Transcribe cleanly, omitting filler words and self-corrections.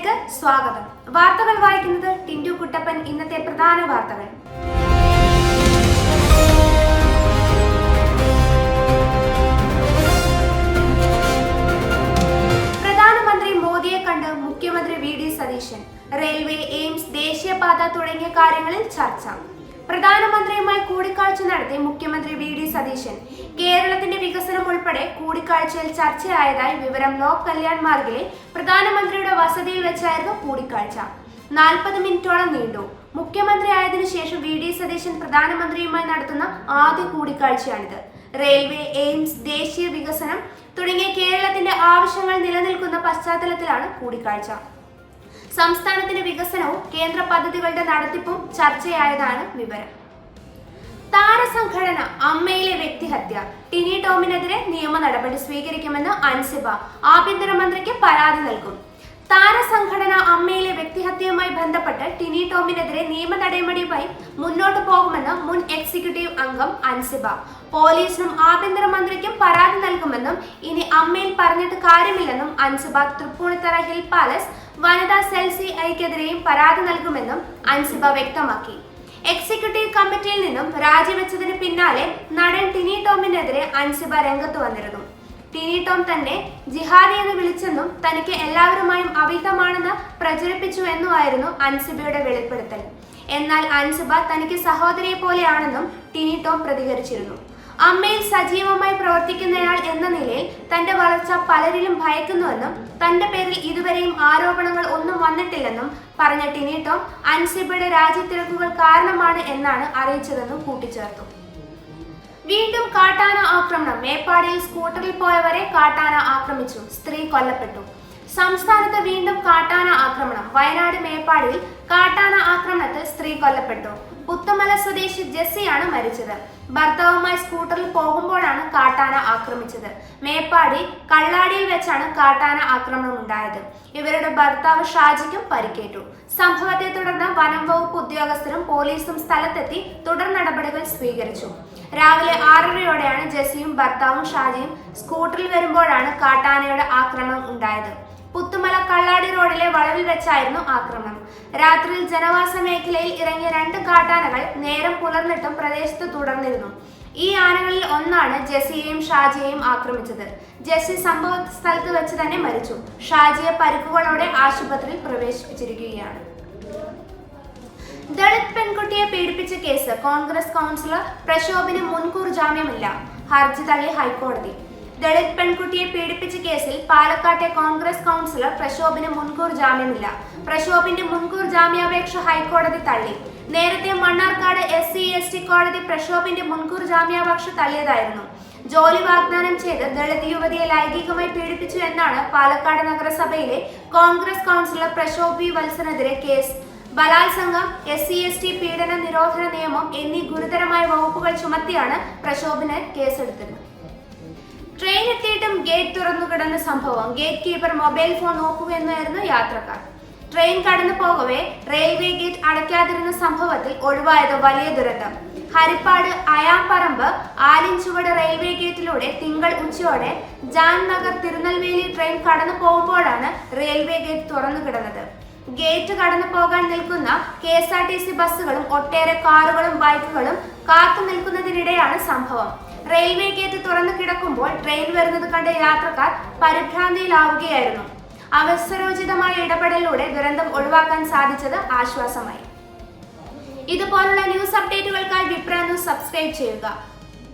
ന്യൂസിലേക്ക് സ്വാഗതം. വാർത്തകൾ വായിക്കുന്നത് ടിൻഡു കുട്ടപ്പൻ. ഇന്നത്തെ പ്രധാന വാർത്തകൾ. പ്രധാനമന്ത്രി മോദിയെ കണ്ട് മുഖ്യമന്ത്രി വി.ഡി. സതീശൻ. റെയിൽവേ, എയിംസ്, ദേശീയപാത തുടങ്ങിയ കാര്യങ്ങളിൽ ചർച്ച. പ്രധാനമന്ത്രിയുമായി കൂടിക്കാഴ്ച നടത്തി മുഖ്യമന്ത്രി വി.ഡി. സതീശൻ. കേരളത്തിന്റെ വികസനം ഉൾപ്പെടെ കൂടിക്കാഴ്ചയിൽ ചർച്ചയായതായി വിവരം. ലോക് കല്യാൺ മാർഗിലെ പ്രധാനമന്ത്രിയുടെ വസതിയിൽ വെച്ചായിരുന്നു കൂടിക്കാഴ്ച. 40 മിനിറ്റോളം നീണ്ടു. മുഖ്യമന്ത്രി ആയതിനു ശേഷം വി.ഡി. സതീശൻ പ്രധാനമന്ത്രിയുമായി നടത്തുന്ന ആദ്യ കൂടിക്കാഴ്ചയാണിത്. റെയിൽവേ, എയിംസ്, ദേശീയ വികസനം തുടങ്ങിയ കേരളത്തിന്റെ ആവശ്യങ്ങൾ നിലനിൽക്കുന്ന പശ്ചാത്തലത്തിലാണ് കൂടിക്കാഴ്ച. സംസ്ഥാനത്തിന്റെ വികസനവും കേന്ദ്ര പദ്ധതികളുടെ നടത്തിപ്പും ചർച്ചയായതാണ് വിവരം. താരസംഘടന അമ്മയിലെ വ്യക്തിഹത്യ. ടിനി ടോമിനെതിരെ നിയമ നടപടി സ്വീകരിക്കുമെന്ന് അൻസിബ. ആഭ്യന്തരമന്ത്രിക്ക് പരാതി നൽകും. താരസംഘടന അമ്മയിലെ വ്യക്തിഹത്യയുമായി ബന്ധപ്പെട്ട് ടിനി ടോമിനെതിരെ നിയമ നടപടിയുമായി മുന്നോട്ടു പോകുമെന്ന് മുൻ എക്സിക്യൂട്ടീവ് അംഗം അൻസിബ. പോലീസിനും ആഭ്യന്തരമന്ത്രിക്കും പരാതി നൽകുമെന്നും ഇനി അമ്മയിൽ പറഞ്ഞിട്ട് കാര്യമില്ലെന്നും അൻസിബ. തൃപ്പൂണിത്തറ ഹിൽ പാലസ് വനിതാ സെൽ CIക്കെതിരെയും പരാതി നൽകുമെന്നും അൻസിബ വ്യക്തമാക്കി. എക്സിക്യൂട്ടീവ് കമ്മിറ്റിയിൽ നിന്നും രാജിവെച്ചതിന് പിന്നാലെ നടൻ ടിനി ടോമിനെതിരെ അൻസിബ രംഗത്ത് വന്നിരുന്നു. ടിനി ടോം തന്നെ ജിഹാദി എന്ന് വിളിച്ചെന്നും തനിക്ക് എല്ലാവരുമായും അവിഹിതമാണെന്ന് പ്രചരിപ്പിച്ചു എന്നുമായിരുന്നു അൻസിബയുടെ വെളിപ്പെടുത്തൽ. എന്നാൽ അൻസിബ തനിക്ക് സഹോദരിയെ പോലെയാണെന്നും ടിനി ടോം പ്രതികരിച്ചിരുന്നു. അമ്മയിൽ സജീവമായി പ്രവർത്തിക്കുന്നയാൾ എന്ന നിലയിൽ തന്റെ വളർച്ച പലരിലും ഭയക്കുന്നുവെന്നും തന്റെ പേരിൽ ഇതുവരെയും ആരോപണങ്ങൾ ഒന്നും വന്നിട്ടില്ലെന്നും പറഞ്ഞ ടിനി ടോം അൻസിബയുടെ രാജ്യത്തിരക്കുകൾ കാരണമാണ് എന്നാണ് അറിയിച്ചതെന്നും കൂട്ടിച്ചേർത്തു. വീണ്ടും കാട്ടാന ആക്രമണം. മേപ്പാടിയിൽ സ്കൂട്ടറിൽ പോയവരെ കാട്ടാന ആക്രമിച്ചു. സ്ത്രീ കൊല്ലപ്പെട്ടു. സംസ്ഥാനത്ത് വീണ്ടും കാട്ടാന ആക്രമണം. വയനാട് മേപ്പാടിയിൽ കാട്ടാന ആക്രമണത്തിൽ സ്ത്രീ കൊല്ലപ്പെട്ടു. പുത്തുമല സ്വദേശി ജെസ്സിയാണ് മരിച്ചത്. ഭർത്താവുമായി സ്കൂട്ടറിൽ പോകുമ്പോഴാണ് കാട്ടാന ആക്രമിച്ചത്. മേപ്പാടി കള്ളാടിയിൽ വെച്ചാണ് കാട്ടാന ആക്രമണം ഉണ്ടായത്. ഇവരുടെ ഭർത്താവ് ഷാജിക്കും പരിക്കേറ്റു. സംഭവത്തെ തുടർന്ന് വനം വകുപ്പ് ഉദ്യോഗസ്ഥരും പോലീസും സ്ഥലത്തെത്തി തുടർ നടപടികൾ സ്വീകരിച്ചു. രാവിലെ 6:30യോടെയാണ് ജെസ്സിയും ഭർത്താവും ഷാജിയും സ്കൂട്ടറിൽ വരുമ്പോഴാണ് കാട്ടാനയുടെ ആക്രമണം ഉണ്ടായത്. പുത്തുമല കള്ളാടി റോഡിലെ വളവിൽ വെച്ചായിരുന്നു ആക്രമണം. രാത്രിയിൽ ജനവാസ മേഖലയിൽ ഇറങ്ങിയ 2 കാട്ടാനകൾ നേരം പുലർന്നിട്ടും പ്രദേശത്ത് തുടർന്നിരുന്നു. ഈ ആനകളിൽ ഒന്നാണ് ജെസ്സിയെയും ഷാജിയെയും ആക്രമിച്ചത്. ജെസ്സി സംഭവ സ്ഥലത്ത് വെച്ച് തന്നെ മരിച്ചു. ഷാജിയെ പരിക്കുകളോടെ ആശുപത്രിയിൽ പ്രവേശിപ്പിച്ചിരിക്കുകയാണ്. ദളിത് പെൺകുട്ടിയെ പീഡിപ്പിച്ച കേസ്. കോൺഗ്രസ് കൗൺസിലർ പ്രശോഭിന് മുൻകൂർ ജാമ്യമില്ല. ഹർജി തള്ളി ഹൈക്കോടതി. ദളിത് പെൺകുട്ടിയെ പീഡിപ്പിച്ച കേസിൽ പാലക്കാട്ടെ കോൺഗ്രസ് കൗൺസിലർ പ്രശോഭിന് മുൻകൂർ ജാമ്യമില്ല. പ്രശോഭിന്റെ മുൻകൂർ ജാമ്യാപേക്ഷ ഹൈക്കോടതി തള്ളി. നേരത്തെ മണ്ണാർക്കാട് SC/ST കോടതി പ്രശോഭിന്റെ മുൻകൂർ ജാമ്യാപേക്ഷ തള്ളിയതായിരുന്നു. ജോലി വാഗ്ദാനം ചെയ്ത് ദളിത് യുവതിയെ ലൈംഗികമായി പീഡിപ്പിച്ചു എന്നാണ് പാലക്കാട് നഗരസഭയിലെ കോൺഗ്രസ് കൗൺസിലർ പ്രശോഭ് V. വത്സനെതിരെ കേസ്. ബലാത്സംഗം, SC/ST പീഡന നിരോധന നിയമം എന്നീ ഗുരുതരമായ വകുപ്പുകൾ ചുമത്തിയാണ് പ്രശോഭിന് കേസെടുത്തത്. ട്രെയിൻ എത്തിയിട്ടും ഗേറ്റ് തുറന്നു കിടന്ന സംഭവം. ഗേറ്റ് കീപ്പർ മൊബൈൽ ഫോൺ നോക്കുകയെന്നായിരുന്നു യാത്രക്കാർ. ട്രെയിൻ കടന്നു പോകവേ റെയിൽവേ ഗേറ്റ് അടയ്ക്കാതിരുന്ന സംഭവത്തിൽ ഒഴിവായത് വലിയ ദുരന്തം. ഹരിപ്പാട് അയാംപറമ്പ് ആലിൻചുവട് റെയിൽവേ ഗേറ്റിലൂടെ തിങ്കൾ ഉച്ചയോടെ ജാംനഗർ തിരുനെൽവേലി ട്രെയിൻ കടന്നു പോകുമ്പോഴാണ് റെയിൽവേ ഗേറ്റ് തുറന്നു കിടന്നത്. ഗേറ്റ് കടന്നു പോകാൻ നിൽക്കുന്ന KSRTC ബസ്സുകളും ഒട്ടേറെ കാറുകളും ബൈക്കുകളും കാത്തു നിൽക്കുന്നതിനിടെയാണ് സംഭവം. റെയിൽവേ ഗേറ്റ് തുറന്നു കിടക്കുമ്പോൾ ട്രെയിൻ വരുന്നത് കണ്ട യാത്രക്കാർ പരിഭ്രാന്തിയിലാവുകയായിരുന്നു. അവസരോചിതമായ ഇടപെടലിലൂടെ ദുരന്തം ഒഴിവാക്കാൻ സാധിച്ചത് ആശ്വാസമായി. ഇതുപോലുള്ള ന്യൂസ് അപ്ഡേറ്റുകൾക്കായി വിപ്ര ന്യൂസ് സബ്സ്ക്രൈബ് ചെയ്യുക.